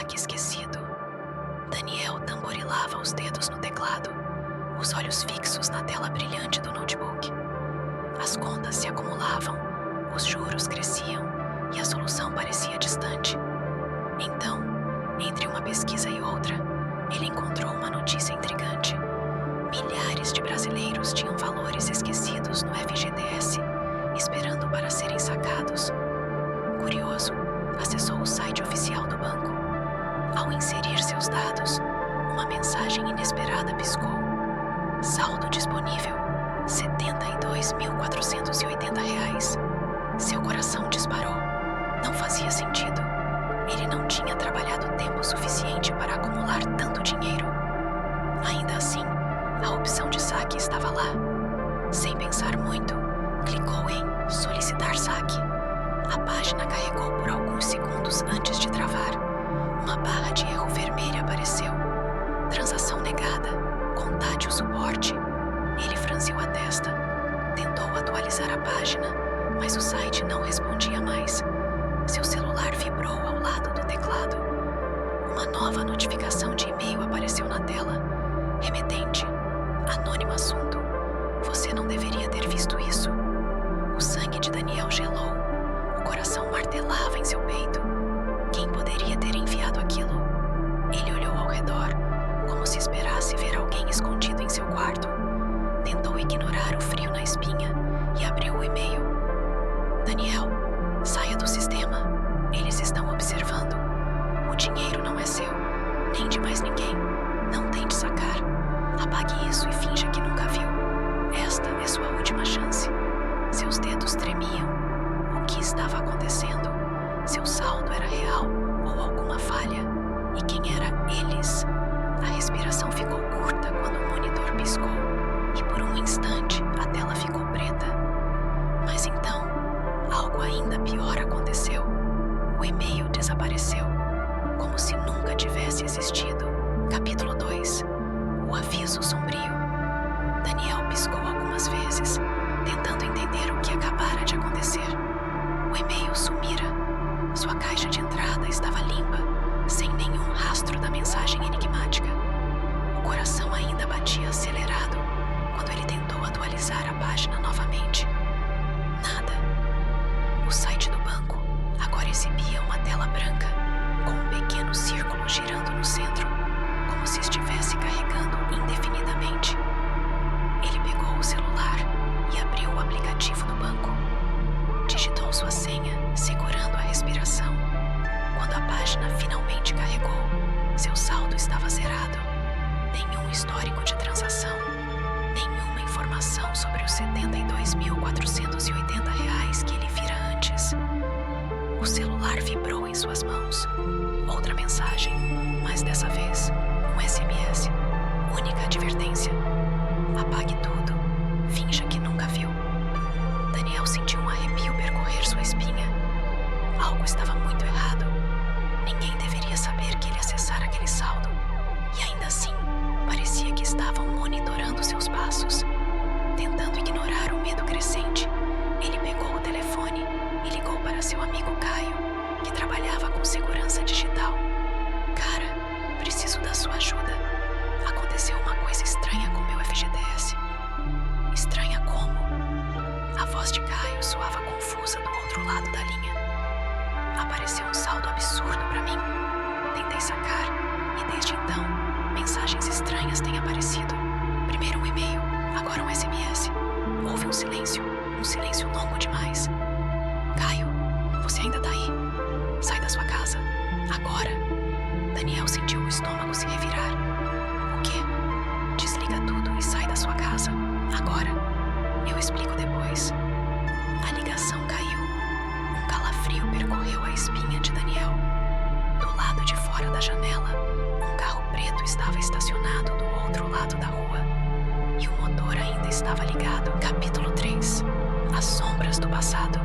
saque esquecido. Daniel tamborilava os dedos no teclado, os olhos fixos na tela brilhante do notebook. As contas se acumulavam, os juros cresciam e a solução parecia distante. Então, entre uma pesquisa e outra, ele encontrou uma notícia intrigante. Milhares de brasileiros tinham valores esquecidos no FGTS, esperando para serem sacados. Curioso, acessou o site oficial do banco. Ao inserir seus dados, uma mensagem inesperada piscou. Saldo disponível, R$ 72.480. Seu coração disparou. Não fazia sentido. Ele não tinha trabalhado tempo suficiente para acumular tanto dinheiro. Ainda assim, a opção de saque estava lá. Sem pensar muito, clicou em solicitar saque. A página carregou por alguns segundos antes de travar. Uma barra de erro vermelha apareceu. Transação negada. Contate o suporte. Ele franziu a testa. Tentou atualizar a página, mas o site não respondia mais. Seu celular vibrou ao lado do teclado. Uma nova notificação de e-mail apareceu na tela. Remetente. Anônimo assunto. Você não deveria ter visto isso. O sangue de Daniel gelou. O coração martelava em seu peito. Quem poderia ter enviado aquilo? Ele olhou ao redor, como se esperasse ver alguém escondido em seu quarto. Tentou ignorar o frio na espinha e abriu o e-mail. Daniel, saia do sistema. Eles estão observando. O dinheiro não é seu, nem de mais ninguém. Não tente sacar. Apague isso e finja que nunca viu. Esta é sua última chance. Seus dedos tremiam. O que estava acontecendo? Seu saldo era real ou alguma falha? E quem era eles? A respiração ficou curta quando o monitor piscou. E por um instante a tela ficou preta. Mas então, algo ainda pior aconteceu. O e-mail desapareceu, como se nunca tivesse existido. Capítulo 2. O aviso sombrio. Daniel piscou algumas vezes, tentando entender o que acabara de acontecer. O e-mail sumira. Sua caixa de entrada estava limpa, sem nenhum rastro da mensagem enigmática. O coração ainda batia acelerado quando ele tentou atualizar a página novamente. Nada. O site do banco agora exibia uma tela branca, com um pequeno círculo girando no centro, como se estivesse carregando indefinidamente. Ele pegou o celular e abriu o aplicativo do banco. Digitou sua senha, segurando a respiração. Quando a página finalmente carregou, seu saldo estava zerado. Nenhum histórico de transação, nenhuma informação sobre os R$ 72.480 que ele vira antes. O celular vibrou em suas mãos. Outra mensagem, mas dessa vez um SMS. Única advertência: apague tudo, finja que nunca viu. Daniel sentiu um arrepio percorrer sua espinha. Algo estava muito errado. Ninguém deveria saber que ele acessara aquele saldo. E ainda assim, parecia que estavam monitorando seus passos. Tentando ignorar o medo crescente, ele pegou o telefone e ligou para seu amigo Caio, que trabalhava com segurança digital. Cara, preciso da sua ajuda. Aconteceu uma coisa estranha com meu FGTS. Estranha como? A voz de Caio soava confusa do outro lado da linha. Apareceu um saldo absurdo para mim. Tentei sacar e desde então, mensagens estranhas têm aparecido. Primeiro um e-mail, agora um SMS. Houve um silêncio longo demais. Caio, você ainda tá aí? Sai da sua casa, agora. Daniel sentiu o estômago se revirar. O quê? Desliga tudo e sai da sua casa, agora. Eu explico depois. A ligação caiu. Um calafrio percorreu a espinha de Daniel. Do lado de fora da janela, um carro preto estava estacionado do outro lado da rua. E o motor ainda estava ligado. Capítulo 3. As sombras do passado.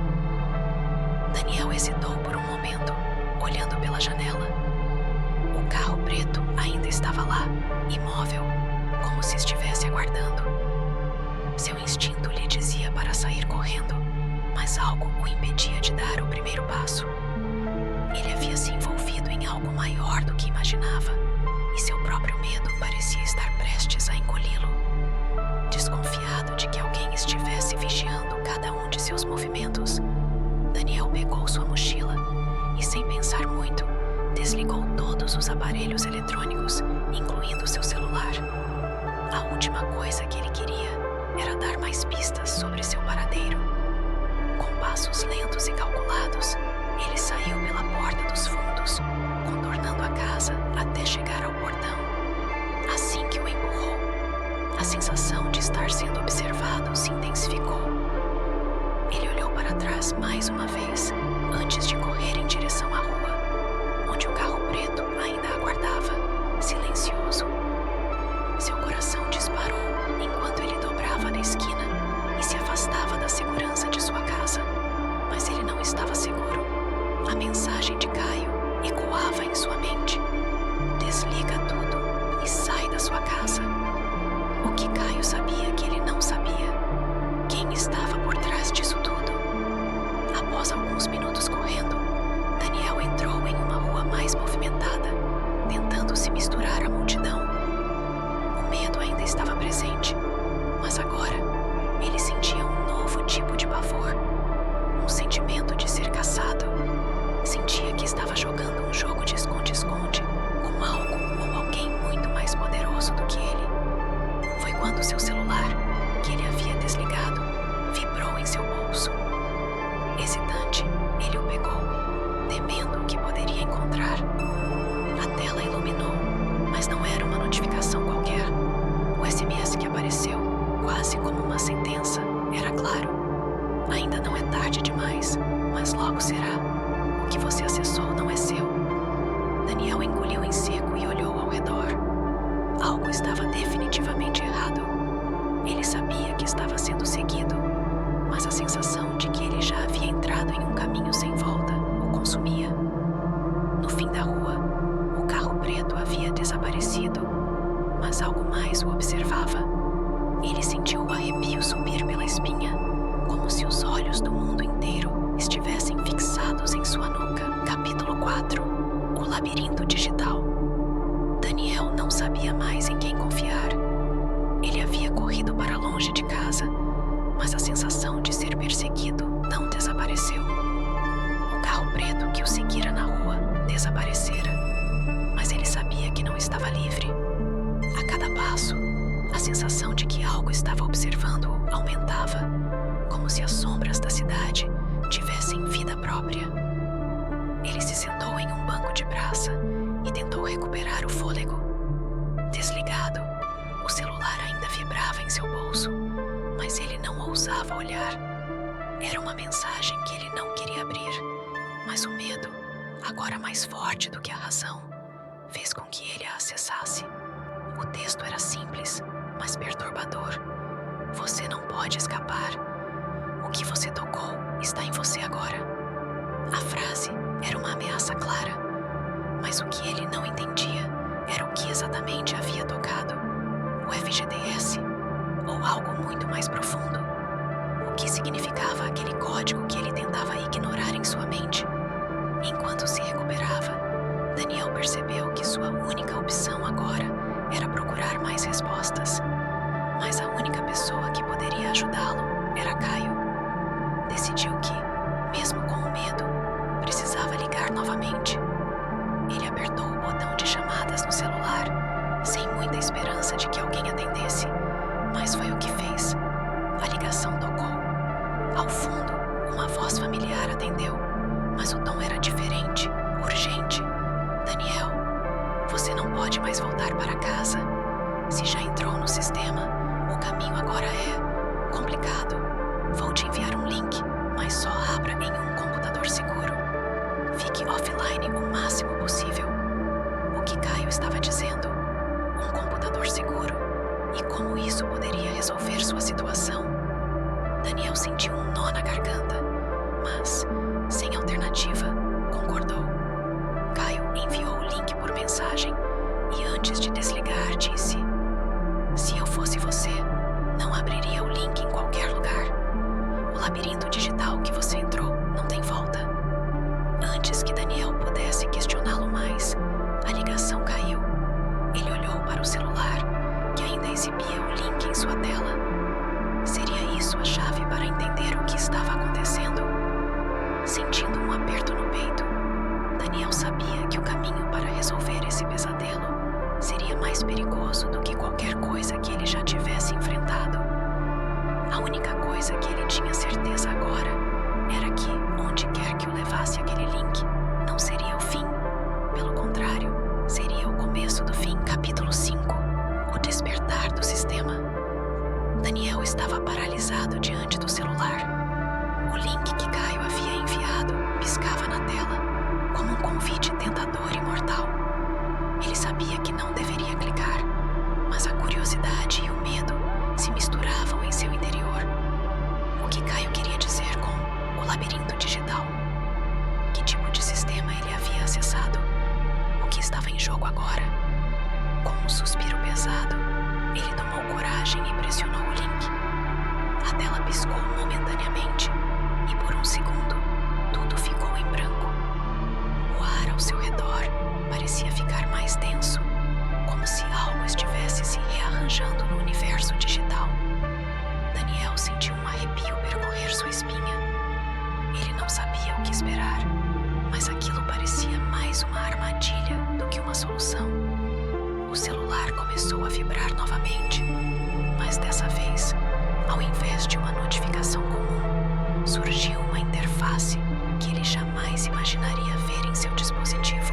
Daniel hesitou por um momento, olhando pela janela. O carro preto ainda estava lá, imóvel, como se estivesse aguardando. Seu instinto lhe dizia para sair correndo, mas algo o impedia de dar o primeiro passo. Ele havia se envolvido em algo maior do que imaginava, e seu próprio medo parecia estar prestes a engoli-lo. Desconfiado de que alguém estivesse vigiando cada um de seus movimentos, Daniel pegou sua mochila e, sem pensar muito, desligou todos os aparelhos eletrônicos, incluindo seu celular. A última coisa que ele queria era dar mais pistas sobre seu paradeiro. Com passos lentos e calculados, ele saiu pela porta dos fundos, contornando a casa até chegar ao portão. Assim que o empurrou, a sensação de estar sendo observado se intensificou. Ele olhou para trás mais uma vez, antes de correr em direção à rua, onde o carro preto ainda aguardava, silencioso. Seu coração disparou enquanto ele dobrava na esquina e se afastava da segurança de sua casa. Mas ele não estava seguro. A mensagem de Caio ecoava em sua mente. Desliga tudo e sai da sua casa. O que Caio sabia que ele não sabia? Quem estava por trás disso tudo? Após alguns minutos correndo, Daniel entrou em uma rua mais movimentada, tentando se misturar à multidão. O medo ainda estava presente, mas agora ele sentia um novo tipo de pavor, um sentimento de ser caçado. Sentia que estava jogando um jogo de esconde-esconde com algo ou alguém muito mais poderoso do que ele. Foi quando seu celular, que ele havia desligado, vibrou em seu bolso. Hesitante, ele o pegou, temendo o que poderia encontrar. A tela iluminou, mas não era uma notificação qualquer. O SMS que apareceu, quase como uma sentença, era claro. Ainda não é tarde demais, mas logo será. O que você acessou não é seu. Daniel engoliu em seco e olhou ao redor. Algo estava definitivamente errado. Ele sabia que estava sendo seguido, mas a sensação de que ele já havia entrado em um caminho sem volta o consumia. No fim da rua, o carro preto havia desaparecido, mas algo mais o observava. Ele sentiu o arrepio subir pela espinha, como se os olhos do mundo inteiro estivessem fixados em sua nuca. Capítulo 4. O labirinto digital. Daniel não sabia mais em quem confiar. Ele havia corrido para longe de casa, mas a sensação de ser perseguido não desapareceu. O carro preto que o seguira na rua desaparecera, mas ele sabia que não estava livre. A cada passo, a sensação de que algo estava observando-o aumentava, como se as sombras da cidade tivessem vida própria. Ele se sentou em um banco de praça e tentou recuperar o fôlego. Desligado, o celular ainda vibrava em seu bolso, mas ele não ousava olhar. Era uma mensagem que ele não queria abrir, mas o medo, agora mais forte do que a razão, fez com que ele a acessasse. O texto era simples, mas perturbador. Você não pode escapar. O que você tocou está em você agora. A frase era uma ameaça clara, mas o que ele não entendia era o que exatamente havia tocado. O FGTS ou algo muito mais profundo. O que significava aquele código que ele tentava ignorar em sua mente? Enquanto se recuperava, Daniel percebeu que sua única opção agora era procurar mais respostas. Mas a única pessoa que poderia ajudá-lo era Caio. Decidiu que, mesmo com o medo, precisava ligar novamente. Ele apertou o botão de chamadas no celular, sem muita esperança de que alguém atendesse, mas foi o que fez. A ligação tocou. Ao fundo, uma voz familiar atendeu, mas o tom era diferente, urgente. Daniel, você não pode mais voltar para casa. Se já entrou no sistema, o caminho agora é complicado. Vou te enviar um link, mas só abra em um computador seguro. Fique offline o máximo possível. O que Caio estava dizendo? Um computador seguro? E como isso poderia resolver sua situação? Daniel sentiu um nó na garganta, mas, sem alternativa, concordou. Caio enviou o link por mensagem e, antes de desligar, disse: se eu fosse você, não abriria o link em qualquer lugar. O labirinto digital que você entrou não tem volta. Antes que Daniel pudesse questioná-lo mais, sua tela. Seria isso a chave para entender o que estava acontecendo? Sentindo um aperto no peito, Daniel sabia que o caminho para resolver esse pesadelo seria mais perigoso do que qualquer coisa que ele já tivesse enfrentado. A única coisa que ele tinha certeza agora era que, onde quer que o levasse aquele link, não seria o fim. Pelo contrário, seria o começo do fim. Capítulo 5. O despertar do sistema. Daniel estava paralisado diante do celular. O link que Caio havia enviado piscava na tela, como um convite tentador e mortal. Ele sabia que não deveria clicar, mas a curiosidade e o medo se misturavam em seu interior. O que Caio queria dizer com o labirinto digital? Que tipo de sistema ele havia acessado? O que estava em jogo agora? Com um suspiro pesado, ele tomou coragem e pressionou o link. A tela piscou momentaneamente e por um segundo, tudo ficou em branco. O ar ao seu redor parecia ficar mais denso, como se algo estivesse se rearranjando no universo digital. Daniel sentiu um arrepio percorrer sua espinha. Ele não sabia o que esperar, mas aquilo parecia mais uma armadilha do que uma solução. O celular começou a vibrar novamente, mas dessa vez, ao invés de uma notificação comum, surgiu uma interface que ele jamais imaginaria ver em seu dispositivo.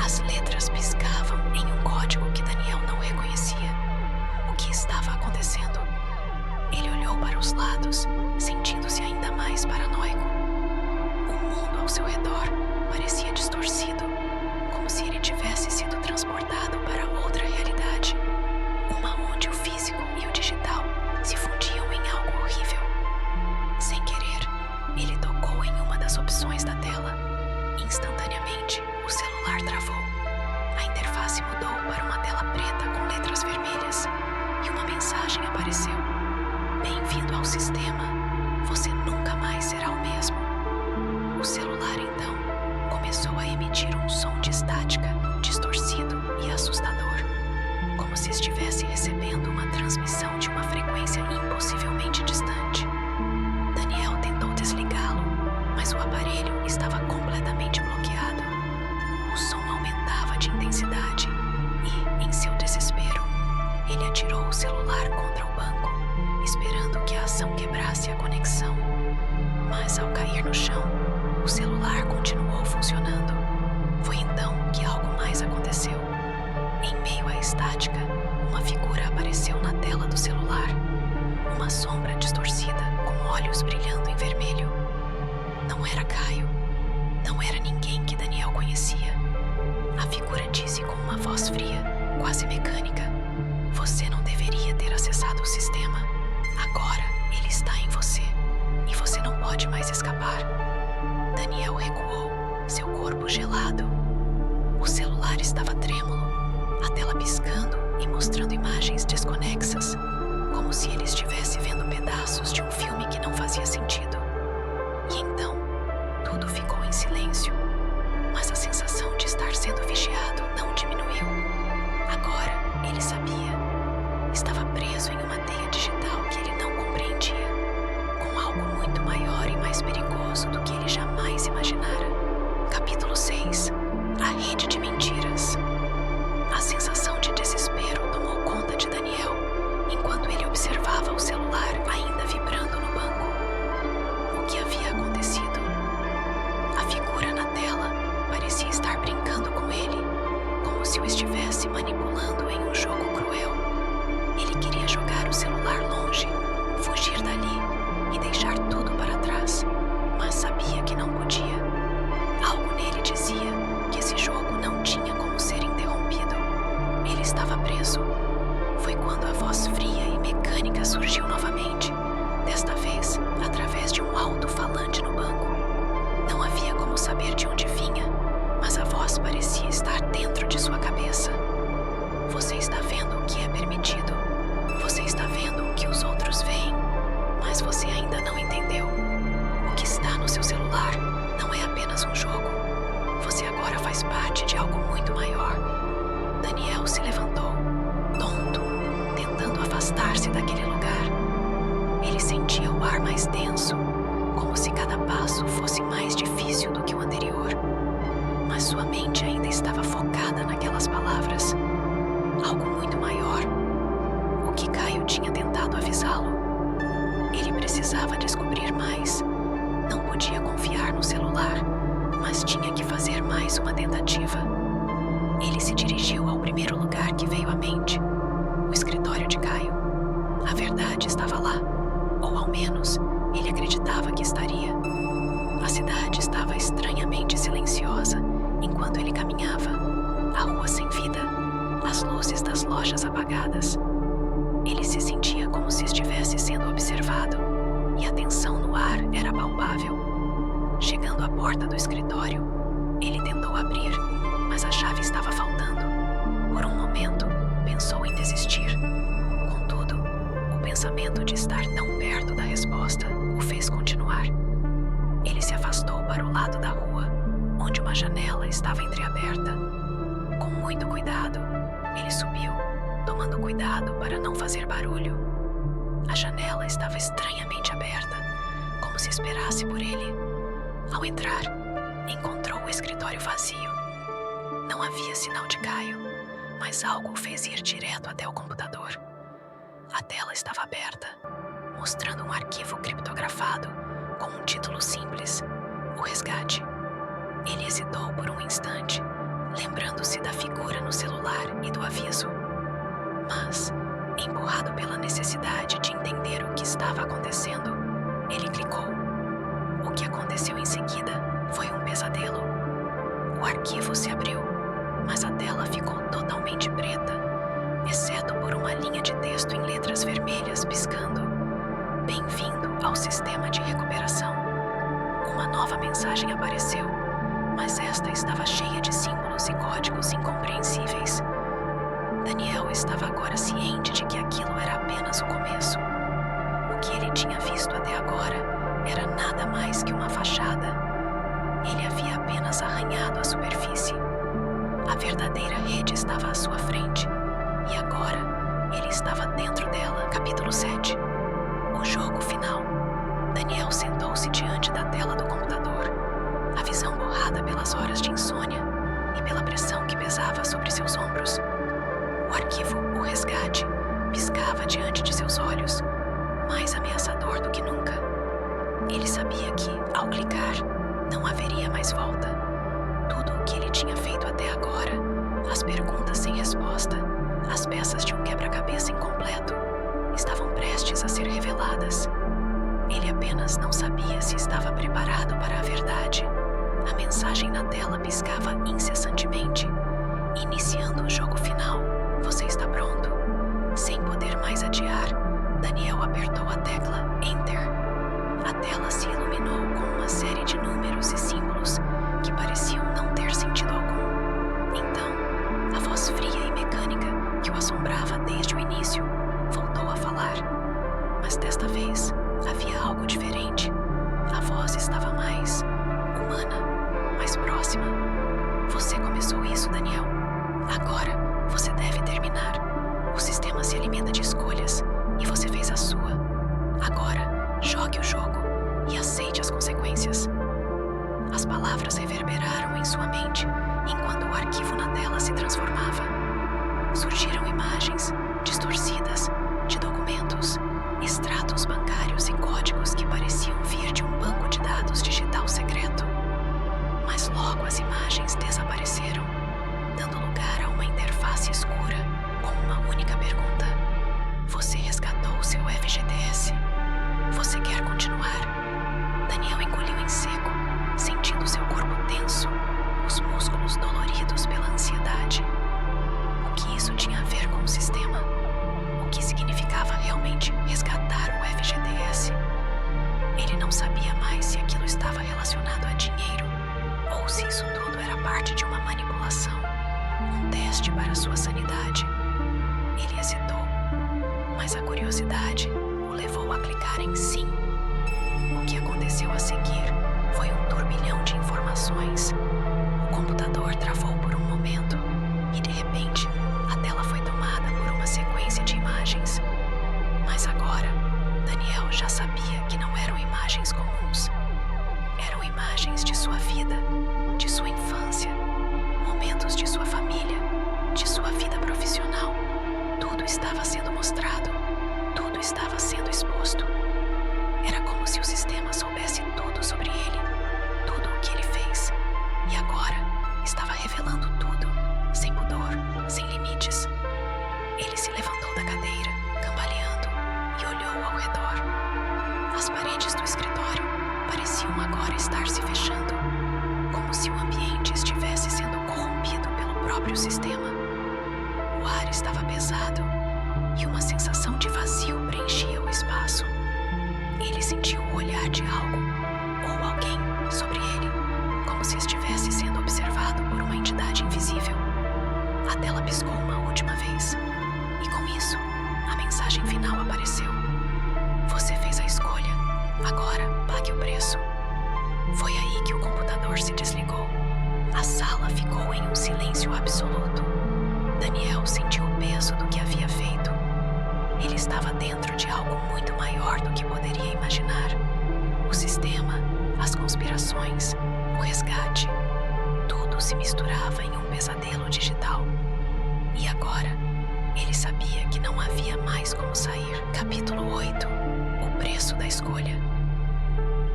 As letras piscavam em um código que Daniel não reconhecia. O que estava acontecendo? Ele olhou para os lados, sentindo-se ainda mais paranoico. O mundo ao seu redor parecia distorcido, como se ele tivesse sido transportado para outra realidade, uma onde o físico e o digital se fundiam em algo horrível. Sem querer, ele tocou em uma das opções da tela. Instantaneamente, o celular travou. A interface mudou para uma tela preta com letras vermelhas e uma mensagem apareceu. Bem-vindo ao sistema. Você nunca mais será o mesmo. O celular, então, começou a emitir um som de estática, distorcido e assustador, como se estivesse recebendo uma transmissão de uma frequência impossivelmente distante. Daniel tentou desligá-lo, mas o aparelho estava completamente bloqueado. O som aumentava de intensidade e, em seu desespero, ele atirou o celular contra o banco, esperando que a ação quebrasse a conexão. Mas, ao cair no chão, o celular continuou funcionando. Foi então que algo mais aconteceu. Em meio à estática, uma figura apareceu na tela do celular. Uma sombra distorcida, com olhos brilhando em vermelho. Não era Caio. Não era ninguém que Daniel conhecia. A figura disse com uma voz fria, quase mecânica: "Você não deveria ter acessado o sistema. Agora ele está em você, e você não pode mais escapar." Daniel recuou, seu corpo gelado. O celular estava trêmulo, a tela piscando e mostrando imagens desconexas, como se ele estivesse vendo pedaços de um filme que não fazia sentido. E então, tudo ficou em silêncio, mas a sensação de estar sendo vigiado não diminuiu. Agora, ele sabia. Estava preso em uma teia digital que ele não compreendia, com algo muito maior e mais perigoso do que ele jamais imaginara. Capítulo 6. A rede de mentiras. A sensação de desespero tomou conta de Daniel, enquanto ele observava o celular ainda vibrando no banco. O que havia acontecido? A figura na tela parecia estar brincando com ele, como se o estivesse manipulando em um jogo cruel. Ele queria jogar o celular longe, fugir dali e deixar tudo para trás, mas sabia que não podia. Algo nele dizia que esse jogo não tinha como ser interrompido. Ele estava preso. Foi quando a voz fria e mecânica surgiu novamente, desta vez através de um alto-falante no banco. Não havia como saber de onde vinha, mas a voz parecia estar dentro de sua cabeça. Você está vendo o que é permitido. Você está vendo o que os outros veem, mas você ainda não entendeu. O que está no seu celular não é apenas um jogo. Você agora faz parte de algo muito maior. Daniel se levantou, tonto, tentando afastar-se daquele lugar. Ele sentia o ar mais denso, como se cada passo fosse mais difícil do que o anterior. Mas sua mente ainda estava focada naquelas palavras. Algo muito maior. O que Caio tinha tentado avisá-lo. Ele precisava descobrir mais. Não podia confiar no celular, mas tinha que fazer mais uma tentativa. Ele se dirigiu ao primeiro lugar que veio à mente, o escritório de Caio. A verdade estava lá, ou ao menos ele acreditava que estaria. A cidade estava estranhamente silenciosa enquanto ele caminhava, a rua sem vida, as luzes das lojas apagadas. Ele se sentia como se estivesse sendo observado, e a tensão no ar era palpável. Chegando à porta do escritório, ele tentou abrir, mas a chave estava faltando. Por um momento, pensou em desistir. Contudo, o pensamento de estar tão perto da resposta o fez continuar. Ele se afastou para o lado da rua, onde uma janela estava entreaberta. Com muito cuidado, ele subiu, tomando cuidado para não fazer barulho. A janela estava estranhamente aberta, como se esperasse por ele. Ao entrar, encontrou o escritório vazio. Não havia sinal de Caio, mas algo o fez ir direto até o computador. A tela estava aberta, mostrando um arquivo criptografado com um título simples: O Resgate. Ele hesitou por um instante, lembrando-se da figura no celular e do aviso. Mas, empurrado pela necessidade de entender o que estava acontecendo, ele clicou. O que aconteceu em seguida foi um pesadelo. O arquivo se abriu, mas a tela ficou totalmente preta, exceto por uma linha de texto em letras vermelhas piscando: Bem-vindo ao sistema de recuperação. Uma nova mensagem apareceu, mas esta estava cheia de símbolos e códigos incompreensíveis. Daniel estava agora ciente de que aquilo era apenas o começo. O que ele tinha visto até agora era nada mais que uma fachada. Ele havia apenas arranhado a superfície. A verdadeira rede estava à sua frente, e agora ele estava dentro dela. Capítulo 7. O jogo final. Daniel sentou-se diante da tela do computador, a visão borrada pelas horas de insônia e pela pressão que pesava sobre seus ombros. O arquivo O Resgate piscava diante de seus olhos, mais ameaçador do que nunca. Ele sabia que, ao clicar, não haveria mais volta. Tudo o que ele tinha feito até agora, as perguntas sem resposta, as peças de um quebra-cabeça incompleto, estavam prestes a ser reveladas. Ele apenas não sabia se estava preparado para a verdade. A mensagem na tela piscava incessantemente, iniciando o jogo final. Você está pronto? Sem poder mais adiar, Daniel apertou a tecla Enter. A tela se iluminou com uma série de números e símbolos que pareciam não ter sentido algum. Então, a voz fria e mecânica que o assombrava desde o início voltou a falar. Mas desta vez, havia algo diferente. A voz estava mais humana, mais próxima. Você começou isso, Daniel. Agora, você deve terminar. O sistema se alimenta de escolhas e você fez a sua. Agora, jogue o jogo e aceite as consequências. As palavras reverberaram em sua mente enquanto o arquivo na tela se transformava. Surgiram imagens distorcidas de documentos, extratos bancários e códigos que pareciam vir de um banco de dados digital secreto. Mas logo as imagens desapareceram, dando lugar a uma interface escura com uma única pergunta: Você resgatou seu FGTS? Você quer continuar? Daniel engoliu em seco, sentindo seu corpo tenso, os músculos doloridos pela ansiedade. O que isso tinha a ver com o sistema? O que significava realmente resgatar o FGTS? Ele não sabia mais se aquilo estava relacionado a dinheiro ou se isso tudo era parte de uma manipulação, um teste para sua sanidade. Ele hesitou, mas a curiosidade o levou a clicar em sim. O que aconteceu a seguir foi um turbilhão de informações. O computador travou por um momento e, de repente, a tela foi tomada por uma sequência de imagens. revelando tudo, sem pudor, sem limites. Ele se levantou da cadeira, cambaleando, e olhou ao redor. As paredes do escritório pareciam agora estar se fechando, como se o ambiente estivesse sendo corrompido pelo próprio sistema. O ar estava pesado e uma sensação de vazio preenchia o espaço. Ele sentiu o olhar de algo ou alguém sobre ele, como se estivesse sendo observado por uma entidade invisível. A tela piscou uma última vez e, com isso, a mensagem final apareceu. Você fez a escolha, agora pague o preço. Foi aí que o computador se desligou. A sala ficou em um silêncio absoluto. Daniel sentiu o peso do que havia feito. Ele estava dentro de algo muito maior do que poderia imaginar. O sistema, as conspirações, o resgate, tudo se misturava em um pesadelo digital. E agora, ele sabia que não havia mais como sair. Capítulo 8. O preço da escolha.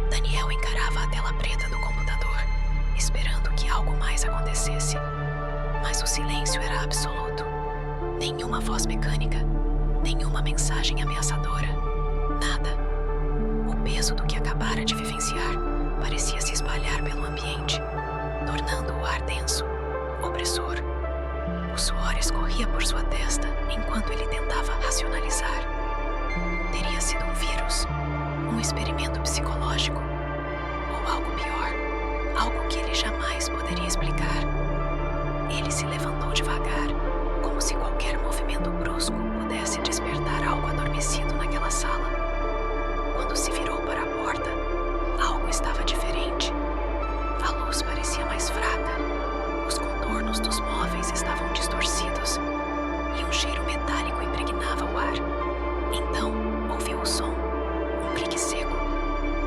Daniel encarava a tela preta do computador, esperando que algo mais acontecesse. Mas o silêncio era absoluto. Nenhuma voz mecânica, nenhuma mensagem ameaçadora. Nada. O peso do que acabara de vivenciar parecia se espalhar pelo ambiente, tornando o ar denso, opressor. O suor escorria por sua testa enquanto ele tentava racionalizar. Teria sido um vírus, um experimento psicológico, ou algo pior, algo que ele jamais poderia explicar. Ele se levantou devagar, como se qualquer movimento brusco pudesse despertar algo adormecido naquela sala. Quando se virou para a porta, algo estava diferente. A luz parecia mais fraca, os contornos dos móveis estavam distorcidos e um cheiro metálico impregnava o ar. Então, ouviu o som, um clique seco.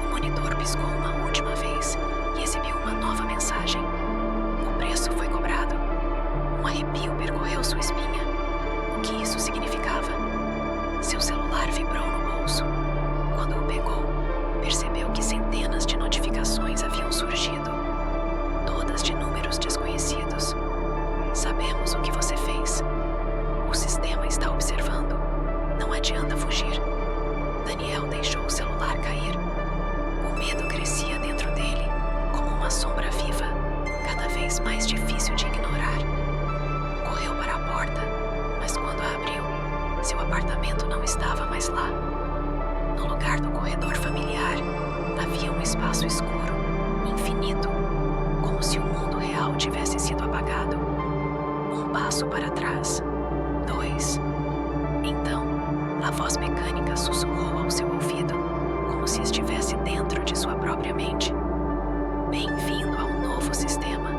O monitor piscou uma última vez e exibiu uma nova mensagem. O preço foi cobrado. Um arrepio percorreu sua espinha. O que isso significava? Seu celular vibrou no bolso. Quando o pegou, percebeu que centenas de notificações haviam surgido, todas de números desconhecidos. Sabemos o que você fez. O sistema está observando. Não adianta fugir. Daniel deixou o celular cair. O medo crescia dentro dele, como uma sombra viva, cada vez mais difícil de ignorar. Correu para a porta, mas quando a abriu, seu apartamento não estava mais lá. No lugar do corredor familiar, havia um espaço escuro, infinito, como se o mundo real tivesse sido apagado. Um passo para trás, 2. Então, a voz mecânica sussurrou ao seu ouvido, como se estivesse dentro de sua própria mente. Bem-vindo ao novo sistema.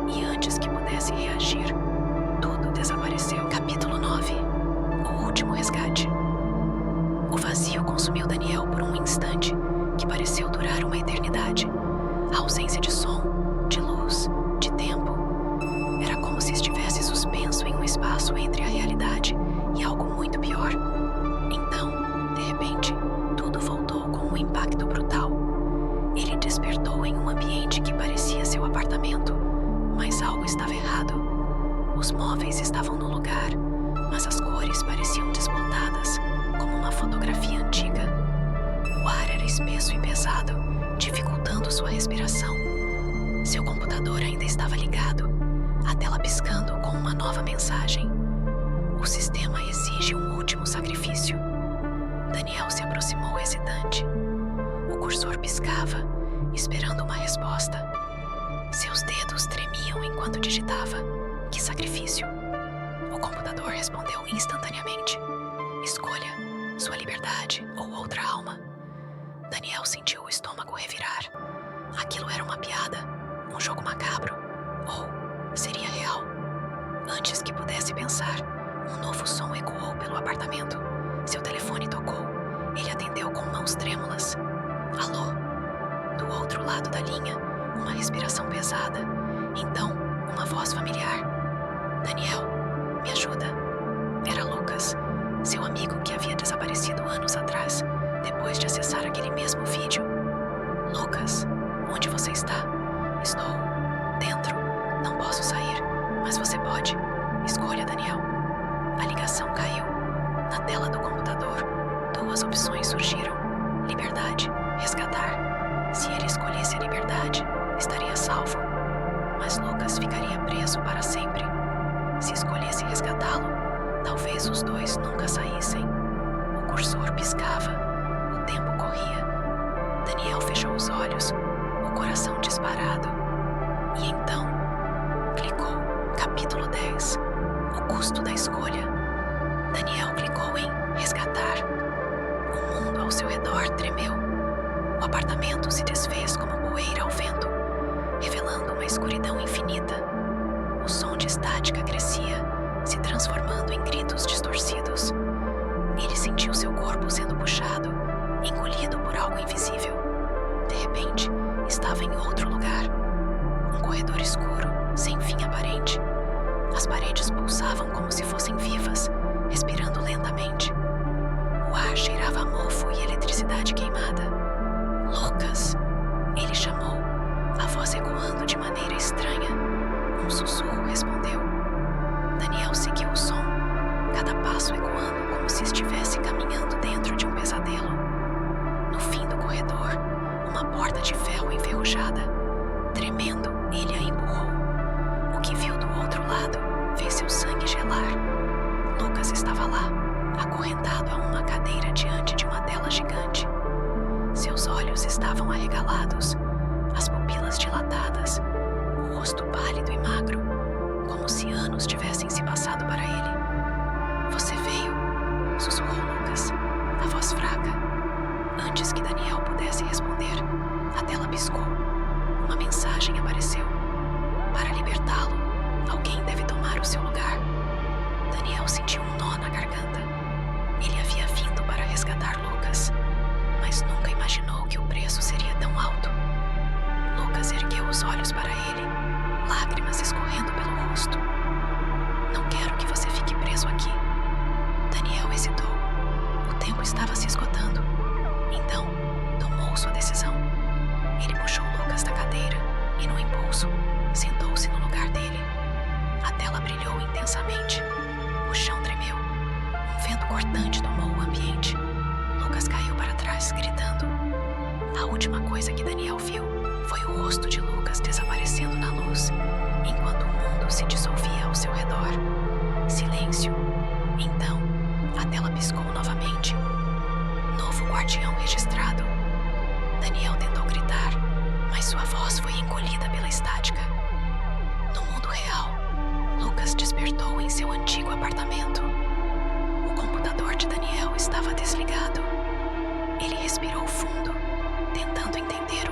E antes que pudesse reagir, tudo desapareceu. Capítulo 9. O último resgate. O vazio consumiu Daniel por um instante, que pareceu durar uma eternidade. A ausência de som, de luz, de tempo. Era como se estivesse suspenso em um espaço entre a realidade e algo muito pior. Então, de repente, tudo voltou com um impacto brutal. Ele despertou em um ambiente que parecia seu apartamento, mas algo estava errado. Os móveis estavam no lugar, mas as cores pareciam desbotadas, como uma fotografia antiga. O ar era espesso e pesado, dificultando sua respiração. Seu computador ainda estava ligado, a tela piscando com uma nova mensagem. O sistema exige um último sacrifício. Daniel se aproximou hesitante. O cursor piscava, esperando uma resposta. Seus dedos tremiam enquanto digitava. Que sacrifício? O computador respondeu instantaneamente. Escolha, sua liberdade ou outra alma. Daniel sentiu o estômago revirar. Aquilo era uma piada, um jogo macabro, ou seria real? Antes que pudesse pensar, um novo som ecoou pelo apartamento. Seu telefone tocou. Ele atendeu com mãos trêmulas. Alô? Do outro lado da linha, uma respiração pesada. Então, uma voz familiar. Daniel, me ajuda. Era Lucas, seu amigo que havia desaparecido anos atrás, depois de acessar aquele mesmo vídeo. Lucas, onde você está? Estou dentro. Não posso sair, mas você pode. Escolha, Daniel. A ligação caiu. Na tela do computador, duas opções surgiram: liberdade, resgatar. Se ele escolhesse a liberdade, estaria salvo. Mas Lucas ficaria preso para sempre. Se escolhesse resgatá-lo, talvez os dois nunca saíssem. O cursor piscava. O tempo corria. Daniel fechou os olhos, o coração disparado. E então, clicou. Capítulo 10. O custo da escolha. Daniel clicou em resgatar. O mundo ao seu redor tremeu. O apartamento se desfez como poeira ao vento, revelando uma escuridão infinita. O som de estática crescia, se transformando em gritos distorcidos. Ele sentiu seu corpo sendo puxado, engolido por algo invisível. De repente, estava em outro lugar. Um corredor escuro, sem fim aparente. As paredes pulsavam como se fossem vivas, respirando lentamente. O ar cheirava a mofo e eletricidade queimada. Lucas! Ele chamou, a voz ecoando de maneira estranha. Um sussurro respondeu. Daniel seguiu o som, cada passo ecoando como se estivesse caminhando dentro de um pesadelo. No fim do corredor, uma porta de ferro enferrujada. Tremendo, ele a empurrou. O que viu do outro lado fez seu sangue gelar. Lucas estava lá, acorrentado a uma cadeira diante de uma tela gigante. Seus olhos estavam arregalados, as pupilas dilatadas, o rosto pálido e magro, como se anos tivessem se passado para ele. Você veio, sussurrou Lucas, a voz fraca. Antes que Daniel pudesse responder, a tela piscou. Uma mensagem apareceu. Para libertá-lo, alguém deve tomar o seu lugar. Daniel sentiu um nó na garganta. Ele havia vindo para resgatar Lucas, mas nunca imaginou que o preço seria tão alto. Lucas ergueu os olhos para ele, lágrimas escorrendo pelo rosto. Não quero que você fique preso aqui. Daniel hesitou. O tempo estava se esgotando. Então, tomou sua decisão. Ele puxou Lucas da cadeira e, no impulso, sentou-se no lugar dele. A tela brilhou intensamente. O chão tremeu. Um vento cortante tomou o ambiente. Lucas caiu para trás, gritando. A última coisa que Daniel viu foi o rosto de Lucas desaparecendo na luz, enquanto o mundo se dissolvia ao seu redor. Silêncio. Então, a tela piscou novamente. Novo guardião registrado. Daniel tentou gritar, mas sua voz foi engolida pela estática. No mundo real, Lucas despertou em seu antigo apartamento. O computador de Daniel estava desligado. Ele respirou fundo, tentando entender